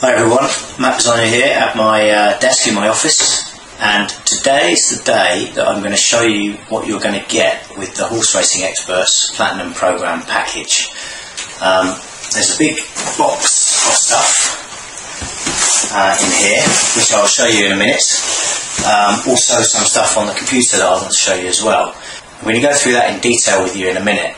Hi everyone, Matt Designer here at my desk in my office, and today is the day that I'm going to show you what you're going to get with the Horse Racing Experts Platinum Programme package. There's a big box of stuff in here, which I'll show you in a minute. Also some stuff on the computer that I want to show you as well. I'm going to go through that in detail with you in a minute.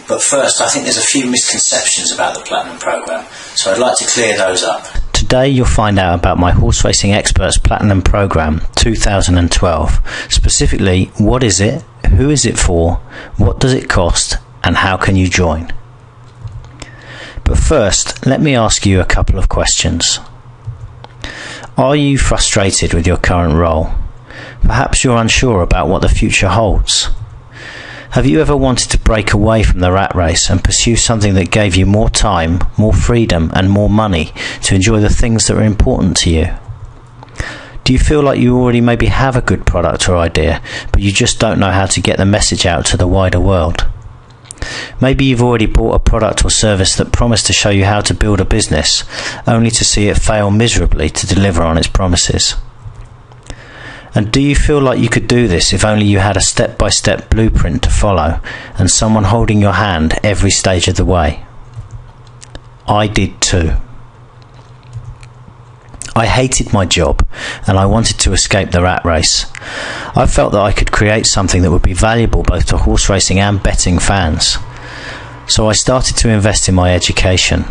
But first, I think there's a few misconceptions about the Platinum Programme, so I'd like to clear those up. Today you'll find out about my Horse Racing Experts Platinum Programme 2012. Specifically, what is it, who is it for, what does it cost, and how can you join? But first, let me ask you a couple of questions. Are you frustrated with your current role? Perhaps you're unsure about what the future holds. Have you ever wanted to break away from the rat race and pursue something that gave you more time, more freedom and more money to enjoy the things that are important to you? Do you feel like you already maybe have a good product or idea, but you just don't know how to get the message out to the wider world? Maybe you've already bought a product or service that promised to show you how to build a business, only to see it fail miserably to deliver on its promises. And do you feel like you could do this if only you had a step-by-step blueprint to follow and someone holding your hand every stage of the way? I did too. I hated my job and I wanted to escape the rat race. I felt that I could create something that would be valuable both to horse racing and betting fans. So I started to invest in my education.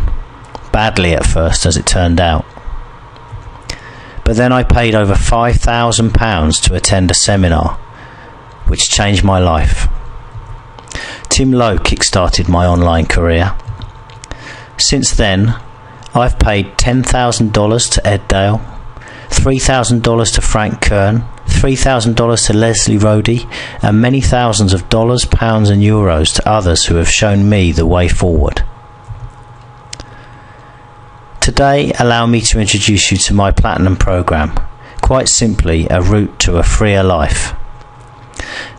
Badly at first, as it turned out. But then I paid over £5,000 to attend a seminar, which changed my life. Tim Lowe kick-started my online career. Since then, I've paid $10,000 to Ed Dale, $3,000 to Frank Kern, $3,000 to Leslie Rodey, and many thousands of dollars, pounds and euros to others who have shown me the way forward. Today, allow me to introduce you to my Platinum Programme, quite simply a route to a freer life.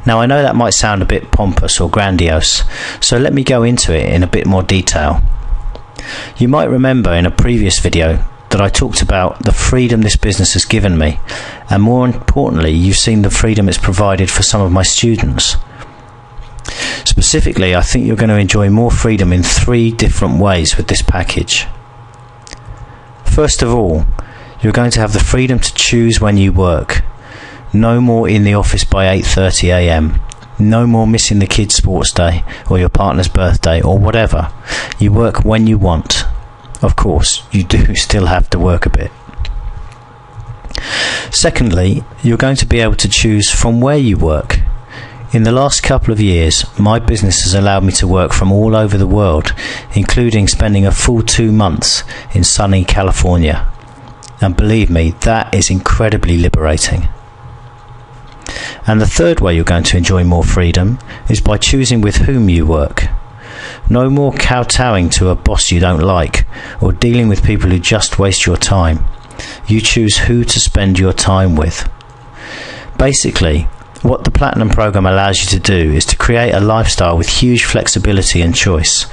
Now I know that might sound a bit pompous or grandiose, so let me go into it in a bit more detail. You might remember in a previous video that I talked about the freedom this business has given me, and more importantly, you've seen the freedom it's provided for some of my students. Specifically, I think you're going to enjoy more freedom in 3 different ways with this package. First of all, you're going to have the freedom to choose when you work. No more in the office by 8:30 AM. No more missing the kids' sports day or your partner's birthday or whatever. You work when you want. Of course, you do still have to work a bit. Secondly, you're going to be able to choose from where you work. In the last couple of years, my business has allowed me to work from all over the world, including spending a full 2 months in sunny California. And believe me, that is incredibly liberating. And the third way you're going to enjoy more freedom is by choosing with whom you work. No more kowtowing to a boss you don't like, or dealing with people who just waste your time. You choose who to spend your time with. Basically, what the Platinum Programme allows you to do is to create a lifestyle with huge flexibility and choice.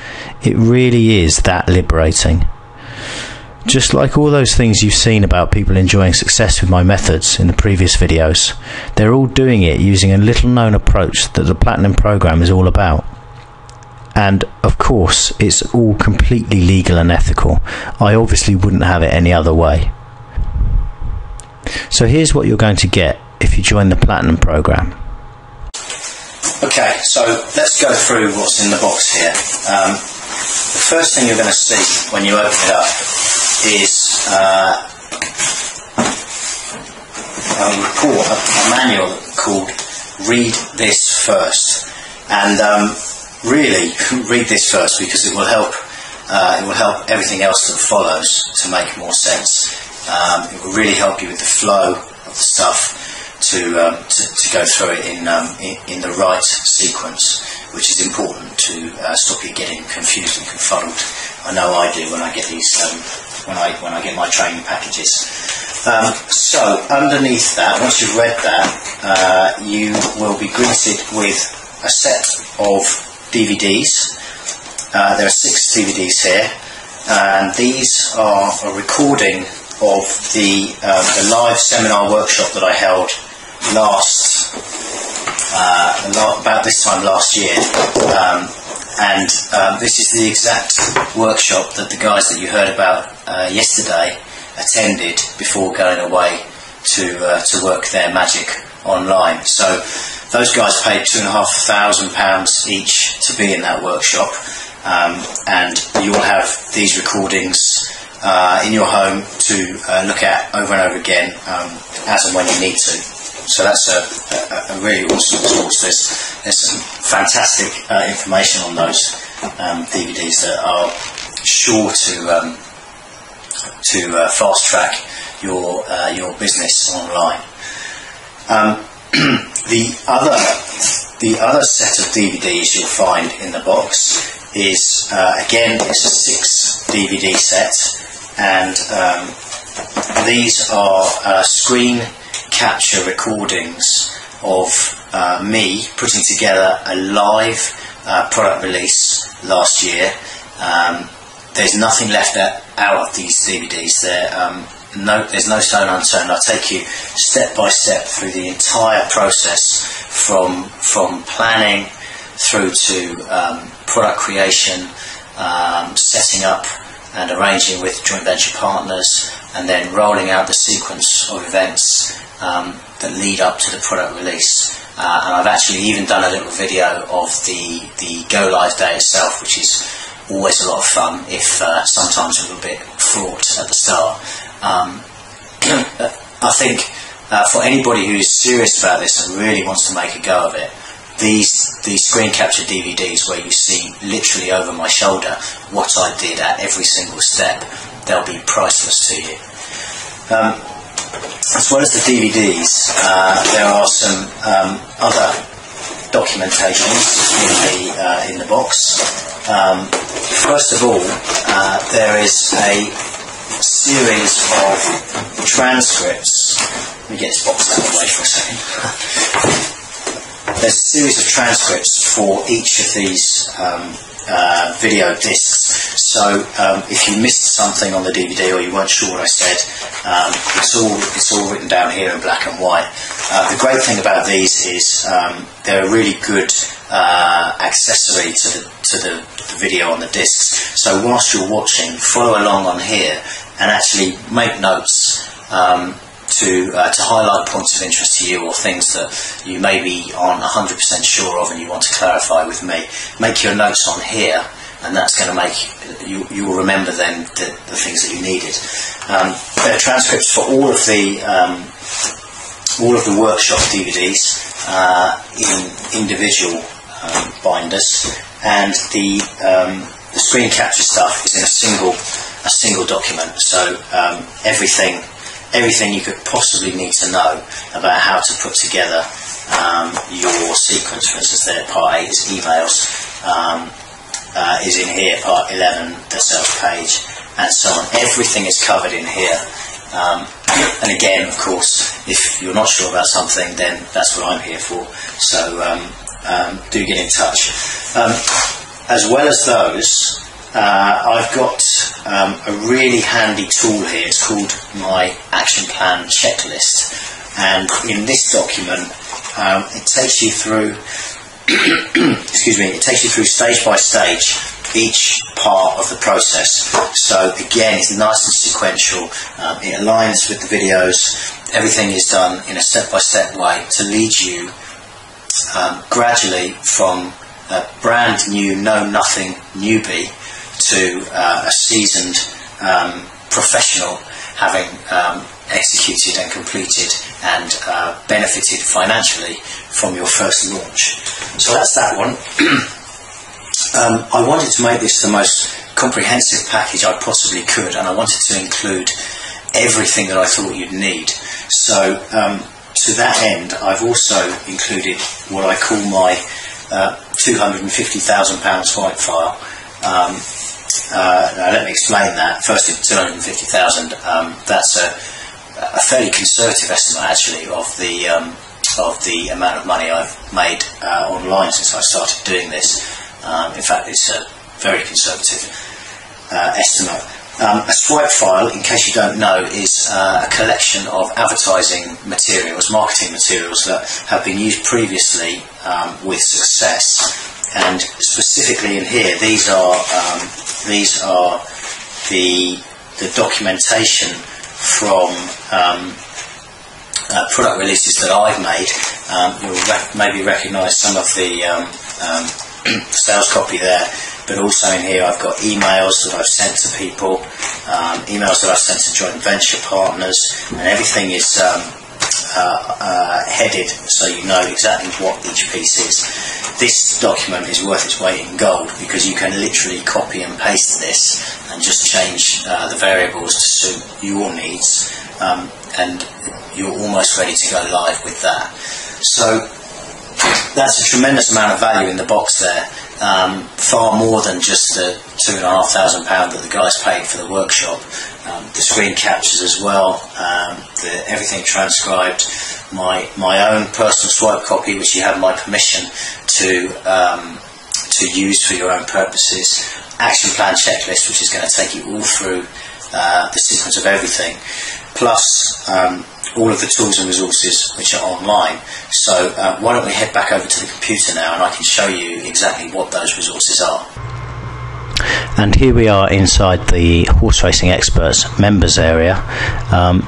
It really is that liberating. Just like all those things you've seen about people enjoying success with my methods in the previous videos, they're all doing it using a little known approach that the Platinum Programme is all about. And of course, it's all completely legal and ethical. I obviously wouldn't have it any other way. So here's what you're going to get if you join the Platinum Programme. Okay, so let's go through what's in the box here. The first thing you're going to see when you open it up is a report, a manual called Read This First. And really, read this first because it will help everything else that follows to make more sense. It will really help you with the flow of the stuff to go through it in the right sequence, which is important to stop you getting confused and confuddled. I know I do when I get these when I get my training packages. So underneath that, once you've read that, you will be greeted with a set of DVDs. There are 6 DVDs here. and these are a recording of the live seminar workshop that I held about this time last year, and this is the exact workshop that the guys that you heard about yesterday attended before going away to work their magic online. So those guys paid £2,500 each to be in that workshop, and you will have these recordings in your home to look at over and over again as and when you need to. So that's a really awesome resource. There's some fantastic information on those DVDs that are sure to fast track your business online. The other set of DVDs you'll find in the box is again, it's a 6 DVD set, and these are screen capture recordings of me putting together a live product release last year. There's nothing left out of these DVDs. There's no stone unturned. I'll take you step by step through the entire process from planning through to product creation, setting up and arranging with joint venture partners, and then rolling out the sequence of events that lead up to the product release. And I've actually even done a little video of the go live day itself, which is always a lot of fun, if sometimes a little bit fraught at the start. I think for anybody who is serious about this and really wants to make a go of it, these screen capture DVDs where you see literally over my shoulder what I did at every single step, they'll be priceless to you. As well as the DVDs, there are some other documentations in the box. First of all, there is a series of transcripts. Let me get this box out of the way for a second. There's a series of transcripts for each of these video discs. So if you missed something on the DVD or you weren't sure what I said, it's all written down here in black and white. The great thing about these is they're a really good accessory to the video on the discs. So whilst you're watching, follow along on here and actually make notes to highlight points of interest to you, or things that you may be on 100% sure of and you want to clarify with me. Make your notes on here, and that's going to make you will remember then the things that you needed. There are transcripts for all of the workshop DVDs in individual binders, and the screen capture stuff is in a single document. So everything you could possibly need to know about how to put together your sequence. For instance, there, part 8 is emails, is in here, part 11, the sales page, and so on. Everything is covered in here. And again, of course, if you're not sure about something, then that's what I'm here for. So do get in touch. As well as those, I've got a really handy tool here. It's called my action plan checklist, and in this document it takes you through it takes you through stage by stage each part of the process. So again, it's nice and sequential. It aligns with the videos. Everything is done in a step-by-step way to lead you gradually from a brand new know-nothing newbie to a seasoned professional, having executed and completed and benefited financially from your first launch. So that's that one. I wanted to make this the most comprehensive package I possibly could, and I wanted to include everything that I thought you'd need. So to that end, I've also included what I call my £250,000 white file. Now let me explain that. First, 250,000. That's a fairly conservative estimate, actually, of the amount of money I've made online since I started doing this. In fact, it's very conservative. estimate. A swipe file, in case you don't know, is a collection of advertising materials, marketing materials that have been used previously with success. And specifically in here, these are the documentation from product releases that I've made. You'll maybe recognise some of the sales copy there, but also in here I've got emails that I've sent to people, emails that I've sent to joint venture partners, and everything is headed so you know exactly what each piece is. This document is worth its weight in gold because you can literally copy and paste this and just change the variables to suit your needs, and you're almost ready to go live with that. So that's a tremendous amount of value in the box there, far more than just the £2,500 that the guys paid for the workshop. The screen captures as well, everything transcribed, my own personal swipe copy, which you have my permission to use for your own purposes, action plan checklist, which is going to take you all through the sequence of everything, plus all of the tools and resources which are online. So why don't we head back over to the computer now and I can show you exactly what those resources are. And here we are inside the Horse Racing Experts members area.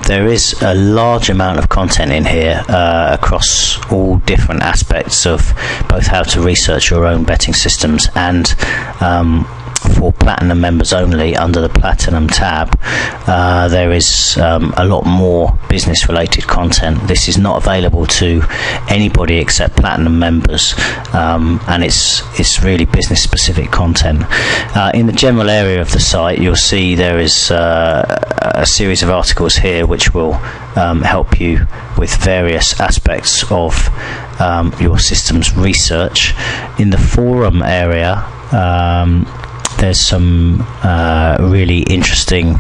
There is a large amount of content in here across all different aspects of both how to research your own betting systems and for Platinum members only, under the Platinum tab, there is a lot more business related content. This is not available to anybody except Platinum members, and it's really business specific content. In the general area of the site, you'll see there is a series of articles here which will help you with various aspects of your system's research. In the forum area, there's some really interesting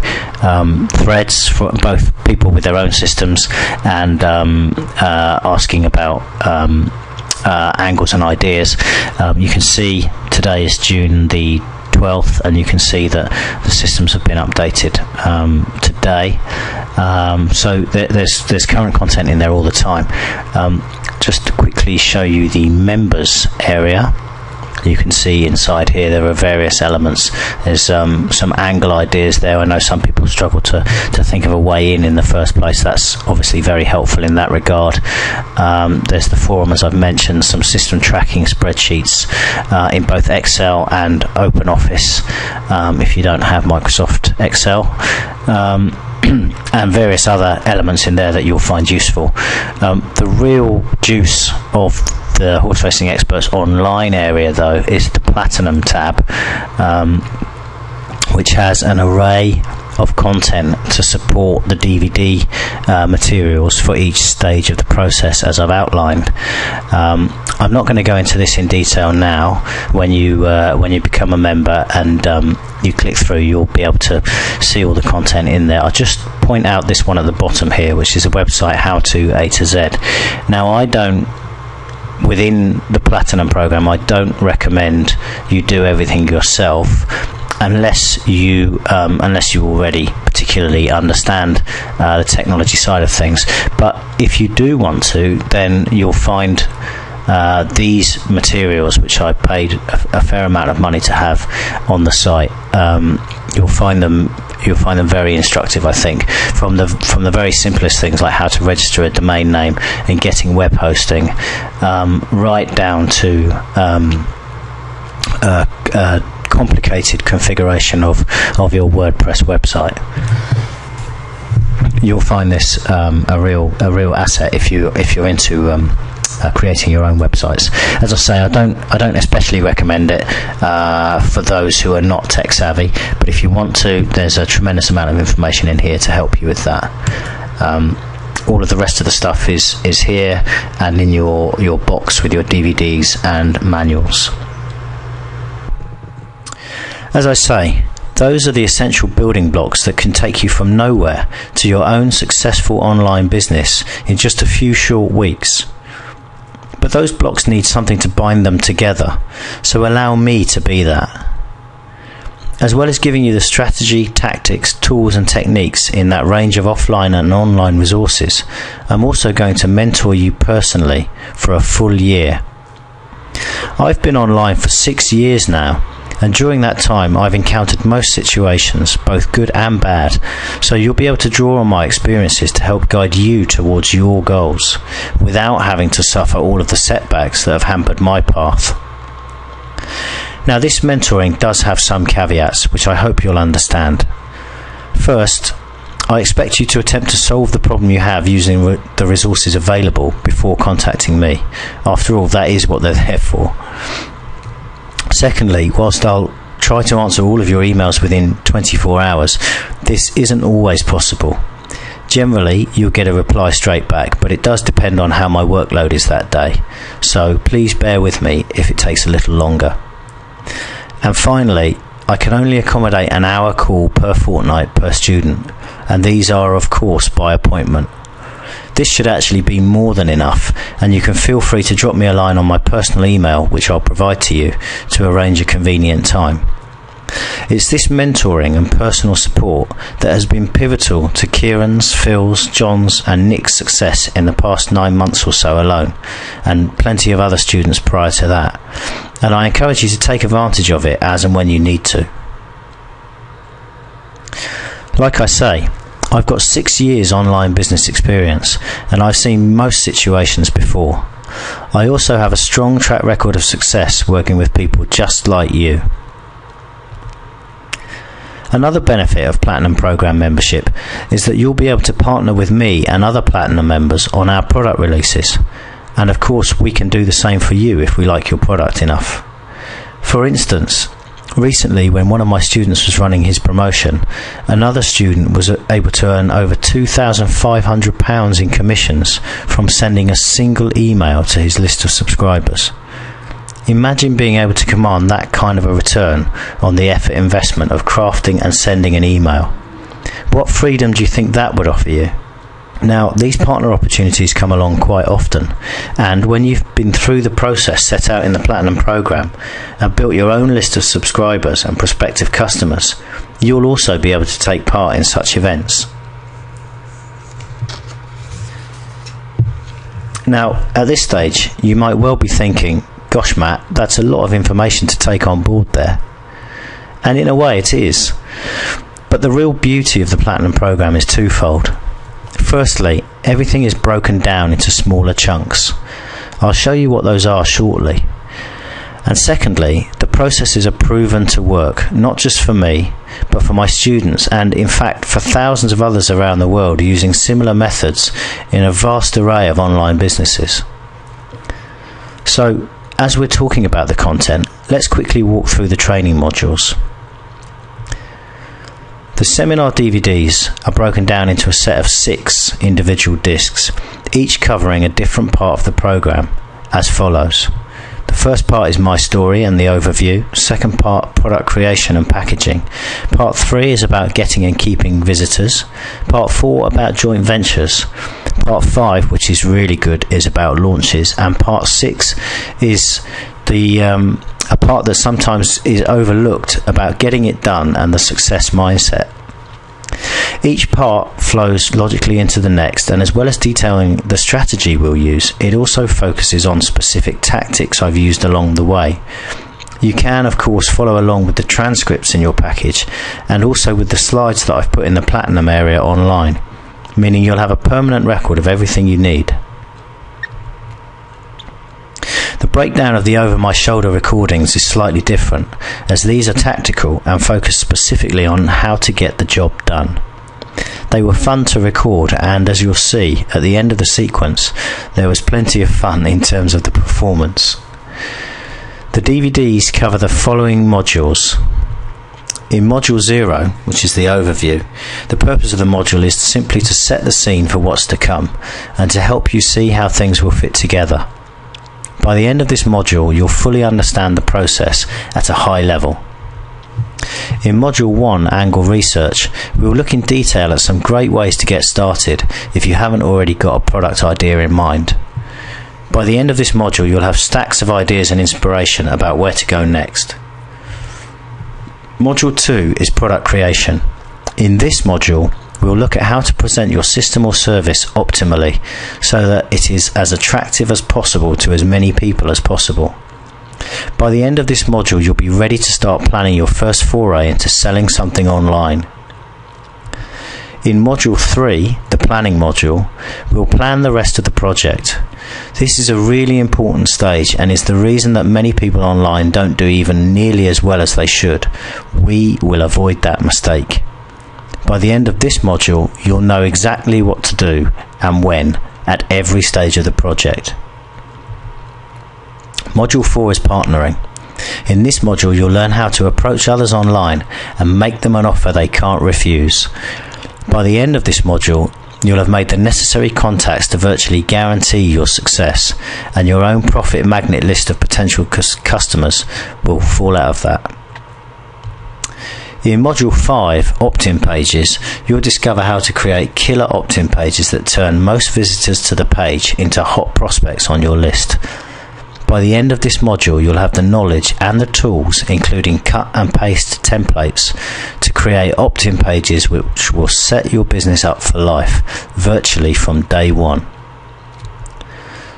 threads for both people with their own systems and asking about angles and ideas. You can see today is June the 12th, and you can see that the systems have been updated today. So there's current content in there all the time. Just to quickly show you the members area, you can see inside here there are various elements. There's some angle ideas there. I know some people struggle to think of a way in the first place. That's obviously very helpful in that regard. There's the forum, as I've mentioned, some system tracking spreadsheets in both Excel and OpenOffice if you don't have Microsoft Excel, and various other elements in there that you'll find useful. The real juice of the Horse Racing Experts online area, though, is the Platinum tab, which has an array of content to support the DVD materials for each stage of the process, as I've outlined. I'm not going to go into this in detail now. When you become a member and you click through, you'll be able to see all the content in there. I'll just point out this one at the bottom here, which is a website, How To A to Z. Now, within the Platinum program, I don't recommend you do everything yourself unless you already particularly understand the technology side of things. But if you do want to, then you'll find these materials, which I paid a fair amount of money to have on the site. You'll find them very instructive, I think, from the very simplest things like how to register a domain name and getting web hosting, right down to complicated configuration of your WordPress website. You'll find this a real asset if you're into creating your own websites. As I say, I don't especially recommend it for those who are not tech savvy, but if you want to, there's a tremendous amount of information in here to help you with that. All of the rest of the stuff is here and in your box with your DVDs and manuals. As I say, those are the essential building blocks that can take you from nowhere to your own successful online business in just a few short weeks. But those blocks need something to bind them together, so allow me to be that. As well as giving you the strategy, tactics, tools and techniques in that range of offline and online resources, I'm also going to mentor you personally for a full year. I've been online for 6 years now, and during that time I've encountered most situations, both good and bad, so you'll be able to draw on my experiences to help guide you towards your goals, without having to suffer all of the setbacks that have hampered my path. Now, this mentoring does have some caveats, which I hope you'll understand. First, I expect you to attempt to solve the problem you have using the resources available before contacting me. After all, that is what they're there for. Secondly, whilst I'll try to answer all of your emails within 24 hours, this isn't always possible. Generally, you'll get a reply straight back, but it does depend on how my workload is that day. So please bear with me if it takes a little longer. And finally, I can only accommodate an hour call per fortnight per student, and these are of course by appointment. This should actually be more than enough, and you can feel free to drop me a line on my personal email, which I'll provide to you, to arrange a convenient time. It's this mentoring and personal support that has been pivotal to Kieran's, Phil's, John's and Nick's success in the past 9 months or so alone, and plenty of other students prior to that, and I encourage you to take advantage of it as and when you need to. Like I say, I've got 6 years online business experience, and I've seen most situations before. I also have a strong track record of success working with people just like you. Another benefit of Platinum Program membership is that you'll be able to partner with me and other Platinum members on our product releases, and of course we can do the same for you if we like your product enough. For instance, recently when one of my students was running his promotion, another student was able to earn over £2,500 in commissions from sending a single email to his list of subscribers. Imagine being able to command that kind of a return on the effort investment of crafting and sending an email. What freedom do you think that would offer you? Now, these partner opportunities come along quite often, and when you've been through the process set out in the Platinum Program and built your own list of subscribers and prospective customers, you'll also be able to take part in such events. Now, at this stage, you might well be thinking, gosh Matt, that's a lot of information to take on board there. And in a way it is. But the real beauty of the Platinum Program is twofold. Firstly, everything is broken down into smaller chunks. I'll show you what those are shortly. And secondly, the processes are proven to work, not just for me, but for my students, and in fact for thousands of others around the world using similar methods in a vast array of online businesses. So, as we're talking about the content, let's quickly walk through the training modules. The seminar DVDs are broken down into a set of 6 individual discs, each covering a different part of the program, as follows. The first part is my story and the overview. Second part, product creation and packaging. Part 3 is about getting and keeping visitors. Part 4 about joint ventures. Part 5, which is really good, is about launches, and Part 6 is a part that sometimes is overlooked, about getting it done and the success mindset. Each part flows logically into the next, and as well as detailing the strategy we'll use, it also focuses on specific tactics I've used along the way. You can of course follow along with the transcripts in your package, and also with the slides that I've put in the Platinum area online, meaning you'll have a permanent record of everything you need. The breakdown of the over-my-shoulder recordings is slightly different, as these are tactical and focus specifically on how to get the job done. They were fun to record, and as you'll see at the end of the sequence, there was plenty of fun in terms of the performance. The DVDs cover the following modules. In Module 0, which is the overview, the purpose of the module is simply to set the scene for what's to come and to help you see how things will fit together. By the end of this module, you'll fully understand the process at a high level. In Module 1, Angle Research, we will look in detail at some great ways to get started if you haven't already got a product idea in mind. By the end of this module, you'll have stacks of ideas and inspiration about where to go next. Module 2 is product creation. In this module, we'll look at how to present your system or service optimally so that it is as attractive as possible to as many people as possible. By the end of this module, you'll be ready to start planning your first foray into selling something online. In Module 3, the planning module, we'll plan the rest of the project. This is a really important stage and is the reason that many people online don't do even nearly as well as they should. We will avoid that mistake. By the end of this module, you'll know exactly what to do and when at every stage of the project. Module 4 is partnering. In this module, you'll learn how to approach others online and make them an offer they can't refuse. By the end of this module, you'll have made the necessary contacts to virtually guarantee your success, and your own profit magnet list of potential customers will fall out of that. In Module 5, opt-in pages, you'll discover how to create killer opt-in pages that turn most visitors to the page into hot prospects on your list. By the end of this module, you'll have the knowledge and the tools, including cut and paste templates, to create opt-in pages which will set your business up for life, virtually from day one.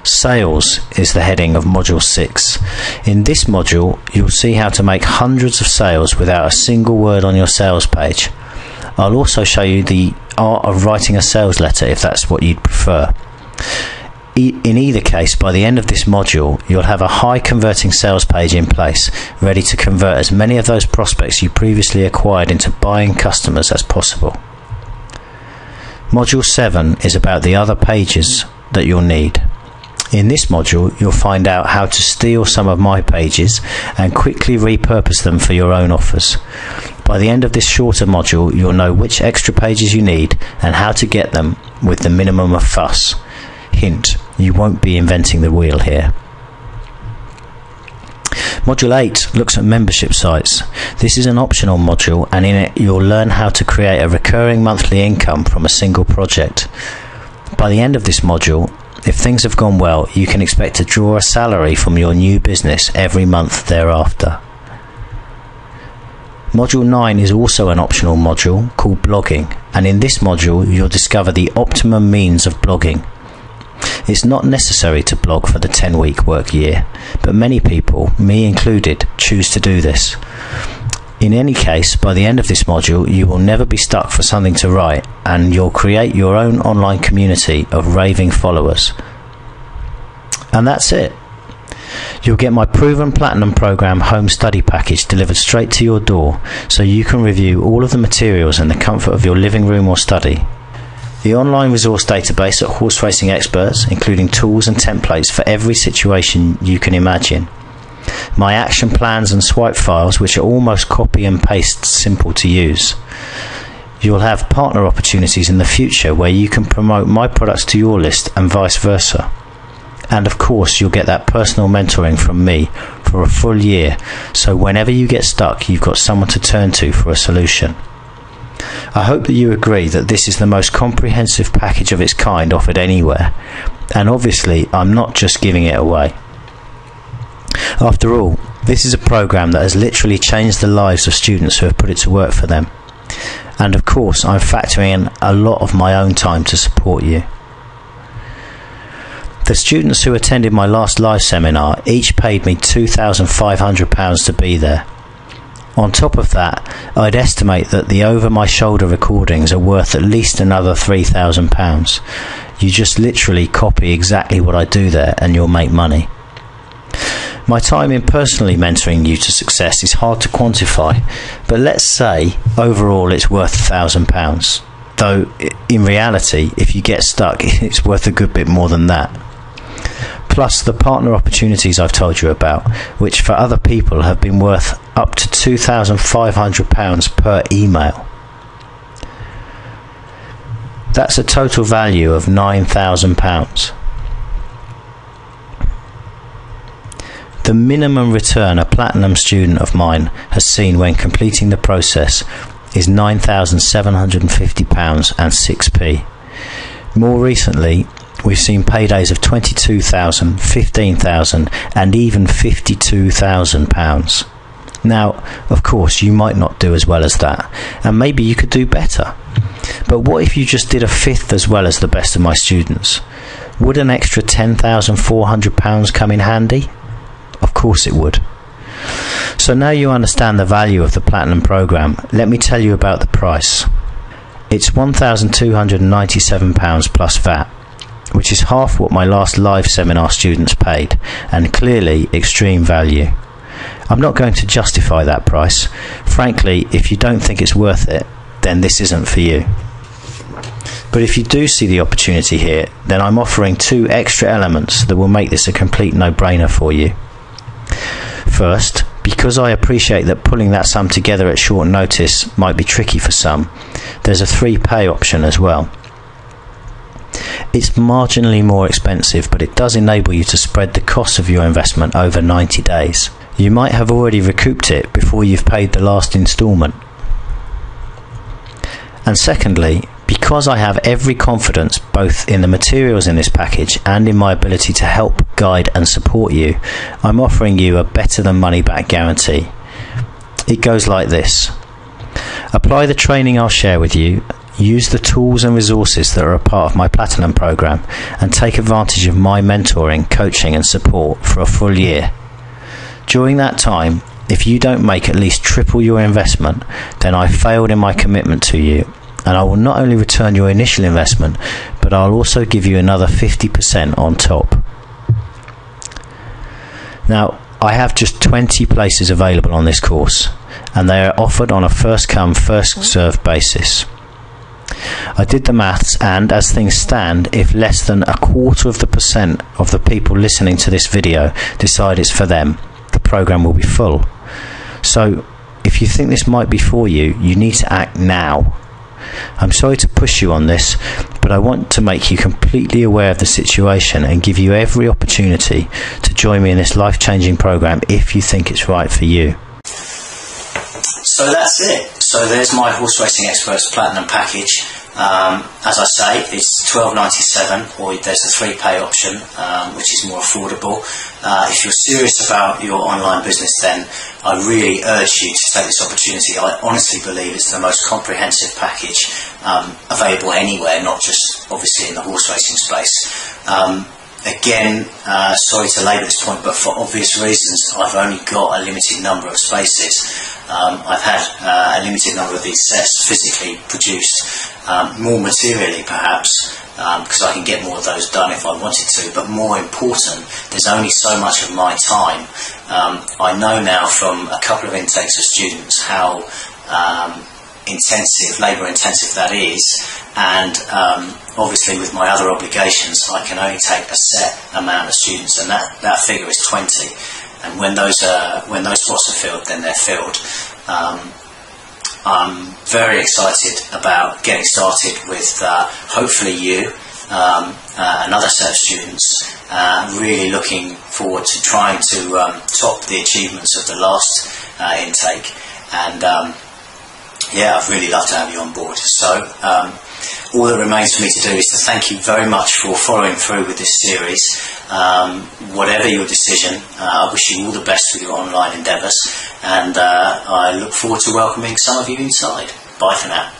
Sales is the heading of Module 6. In this module, you'll see how to make hundreds of sales without a single word on your sales page. I'll also show you the art of writing a sales letter if that's what you'd prefer. In either case, by the end of this module, you'll have a high converting sales page in place, ready to convert as many of those prospects you previously acquired into buying customers as possible. Module 7 is about the other pages that you'll need. In this module, you'll find out how to steal some of my pages and quickly repurpose them for your own offers. By the end of this shorter module, you'll know which extra pages you need and how to get them with the minimum of fuss. Hint, you won't be inventing the wheel here. Module 8 looks at membership sites. This is an optional module, and in it you'll learn how to create a recurring monthly income from a single project. By the end of this module, if things have gone well, you can expect to draw a salary from your new business every month thereafter. Module 9 is also an optional module called blogging, and in this module you'll discover the optimum means of blogging. It's not necessary to blog for the 10-week work year, but many people, me included, choose to do this. In any case, by the end of this module, you will never be stuck for something to write, and you'll create your own online community of raving followers. And that's it. You'll get my proven Platinum Program home study package delivered straight to your door, so you can review all of the materials in the comfort of your living room or study. The online resource database at Horse Racing Experts, including tools and templates for every situation you can imagine. My action plans and swipe files, which are almost copy and paste simple to use. You'll have partner opportunities in the future where you can promote my products to your list and vice versa. And of course, you'll get that personal mentoring from me for a full year, so whenever you get stuck, you've got someone to turn to for a solution. I hope that you agree that this is the most comprehensive package of its kind offered anywhere, and obviously I'm not just giving it away. After all, this is a program that has literally changed the lives of students who have put it to work for them, and of course I'm factoring in a lot of my own time to support you. The students who attended my last live seminar each paid me £2,500 to be there. On top of that, I'd estimate that the over-my-shoulder recordings are worth at least another £3,000. You just literally copy exactly what I do there and you'll make money. My time in personally mentoring you to success is hard to quantify, but let's say overall it's worth £1,000. Though in reality, if you get stuck, it's worth a good bit more than that. Plus the partner opportunities I've told you about, which for other people have been worth up to £2,500 per email. That's a total value of £9,000. The minimum return a Platinum student of mine has seen when completing the process is £9,750 and 6p. More recently, we've seen paydays of £22,000, £15,000 and even £52,000. Now, of course, you might not do as well as that, and maybe you could do better. But what if you just did a fifth as well as the best of my students? Would an extra £10,400 come in handy? Of course it would. So now you understand the value of the Platinum programme, let me tell you about the price. It's £1,297 plus VAT, which is half what my last live seminar students paid, and clearly extreme value. I'm not going to justify that price. Frankly, if you don't think it's worth it, then this isn't for you. But if you do see the opportunity here, then I'm offering 2 extra elements that will make this a complete no-brainer for you. First, because I appreciate that pulling that sum together at short notice might be tricky for some, there's a 3-pay option as well. It's marginally more expensive, but it does enable you to spread the cost of your investment over 90 days. You might have already recouped it before you've paid the last instalment. And secondly, because I have every confidence both in the materials in this package and in my ability to help, guide and support you, I'm offering you a better than money back guarantee. It goes like this. Apply the training I'll share with you, use the tools and resources that are a part of my Platinum programme, and take advantage of my mentoring, coaching and support for a full year. During that time, if you don't make at least triple your investment, then I failed in my commitment to you, and I will not only return your initial investment, but I'll also give you another 50% on top. Now, I have just 20 places available on this course, and they are offered on a first-come, first-served basis. I did the maths, and as things stand, if less than 0.25% of the people listening to this video decide it's for them, the programme will be full. So, if you think this might be for you, you need to act now. I'm sorry to push you on this, but I want to make you completely aware of the situation and give you every opportunity to join me in this life-changing programme if you think it's right for you. So that's it. So there's my Horse Racing Experts Platinum package. As I say, it's $12.97, or there's a 3-pay option, which is more affordable. If you're serious about your online business, then I really urge you to take this opportunity. I honestly believe it's the most comprehensive package available anywhere, not just obviously in the horse racing space. Again, sorry to labour this point, but for obvious reasons, I've only got a limited number of spaces. I've had a limited number of these sets physically produced, more materially perhaps, because I can get more of those done if I wanted to, but more important, there's only so much of my time. I know now from a couple of intakes of students how labour intensive that is, and obviously with my other obligations I can only take a set amount of students, and that figure is 20, and when those spots are filled, then they're filled. I'm very excited about getting started with hopefully you, another set of students, really looking forward to trying to top the achievements of the last intake, and yeah, I'd really love to have you on board. So all that remains for me to do is to thank you very much for following through with this series. Whatever your decision, I wish you all the best with your online endeavours, and I look forward to welcoming some of you inside. Bye for now.